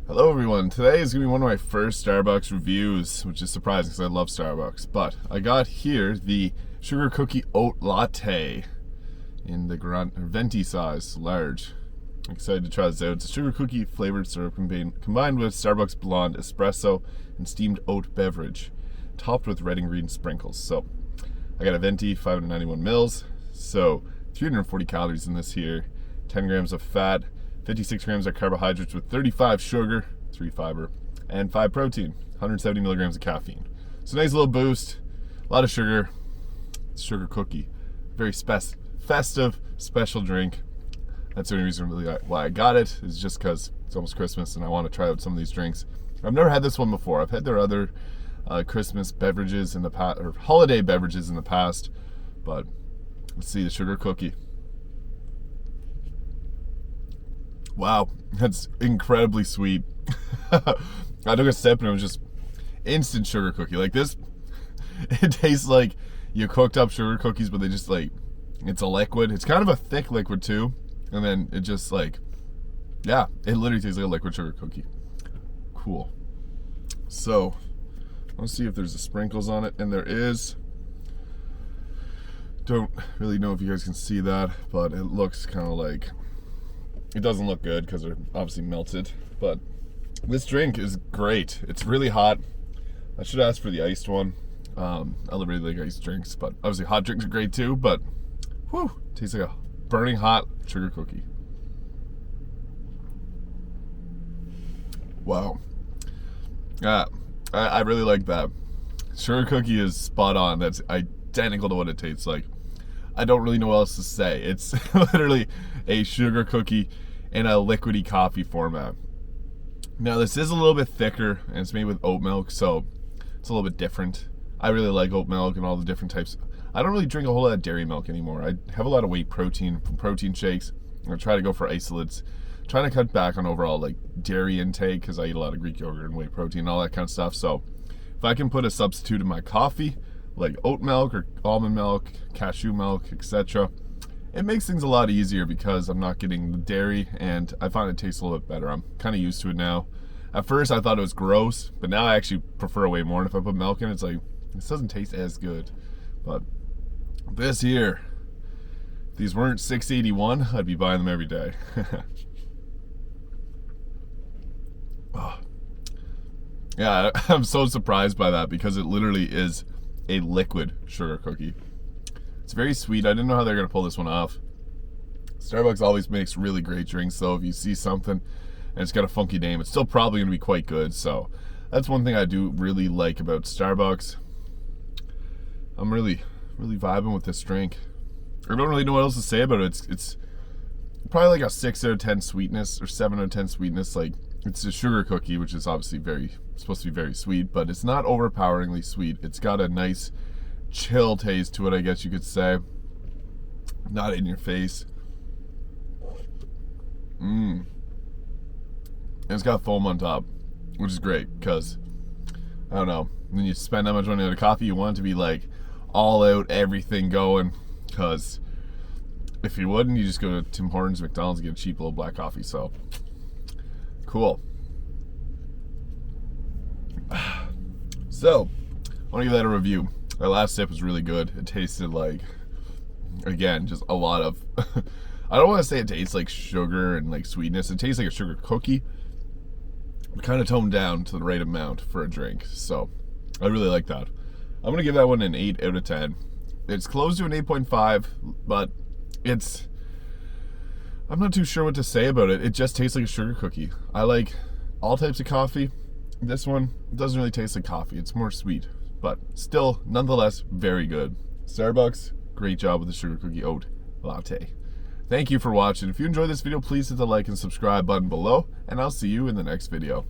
Hello everyone, today is going to be one of my first Starbucks reviews, which is surprising because I love Starbucks. But I got here the Sugar Cookie Oat Latte in the venti size, large. I'm excited to try this out. It's a sugar cookie flavored syrup combined with Starbucks blonde espresso and steamed oat beverage, topped with red and green sprinkles. So I got a venti, 591 mils, so 340 calories in this here, 10 grams of fat, 56 grams of carbohydrates with 35 sugar, 3 fiber, and 5 protein, 170 milligrams of caffeine. So nice little boost, a lot of sugar. It's sugar cookie, very festive, special drink. That's the only reason really why I got it, is just because it's almost Christmas and I want to try out some of these drinks. I've never had this one before. I've had their other Christmas beverages in the past, or holiday beverages in the past, but let's see the sugar cookie. Wow, that's incredibly sweet. I took a sip and it was just instant sugar cookie. Like this, it tastes like you cooked up sugar cookies, but they just it's a liquid. It's kind of a thick liquid too. And then it just yeah, it literally tastes like a liquid sugar cookie. Cool. So, let's see if there's the sprinkles on it. And there is. Don't really know if you guys can see that, but it looks kind of like, it doesn't look good because they're obviously melted, but this drink is great. It's really hot. I should ask for the iced one. I really like iced drinks, but obviously hot drinks are great too, but whew, tastes like a burning hot sugar cookie. Wow. Yeah, I really like that. Sugar cookie is spot on. That's identical to what it tastes like. I don't really know what else to say. It's literally a sugar cookie in a liquidy coffee format. Now this is a little bit thicker and it's made with oat milk, so it's a little bit different. I really like oat milk and all the different types. I don't really drink a whole lot of dairy milk anymore. I have a lot of whey protein from protein shakes. I try to go for isolates. Trying to cut back on overall dairy intake because I eat a lot of Greek yogurt and whey protein and all that kind of stuff. So if I can put a substitute in my coffee, like oat milk or almond milk, cashew milk, etc., it makes things a lot easier because I'm not getting the dairy and I find it tastes a little bit better. I'm kind of used to it now. At first I thought it was gross, but now I actually prefer it way more. And if I put milk in, it's this doesn't taste as good. But this here, if these weren't $6.81, I'd be buying them every day. Oh. Yeah, I'm so surprised by that because it literally is a liquid sugar cookie. It's very sweet. I didn't know how they're going to pull this one off. Starbucks always makes really great drinks, though. If you see something and it's got a funky name, it's still probably going to be quite good. So that's one thing I do really like about Starbucks. I'm really vibing with this drink. I don't really know what else to say about it. It's probably like a 6 out of 10 sweetness or 7 out of 10 sweetness. It's a sugar cookie, which is obviously supposed to be very sweet, but it's not overpoweringly sweet. It's got a nice chill taste to it, I guess you could say. Not in your face. And it's got foam on top, which is great because, I don't know, when you spend that much money on a coffee, you want it to be all out, everything going, because if you wouldn't, you just go to Tim Hortons, McDonald's, and get a cheap little black coffee. So cool. So I want to give that a review. That last sip was really good. It tasted again, just a lot of I don't want to say it tastes like sugar and sweetness. It tastes like a sugar cookie, but kind of toned down to the right amount for a drink. So I really like that. I'm going to give that one an 8 out of 10. It's close to an 8.5, but I'm not too sure what to say about it. It just tastes like a sugar cookie. I like all types of coffee. This one doesn't really taste like coffee. It's more sweet, but still, nonetheless, very good. Starbucks, great job with the Sugar Cookie Oat Latte. Thank you for watching. If you enjoyed this video, please hit the like and subscribe button below, and I'll see you in the next video.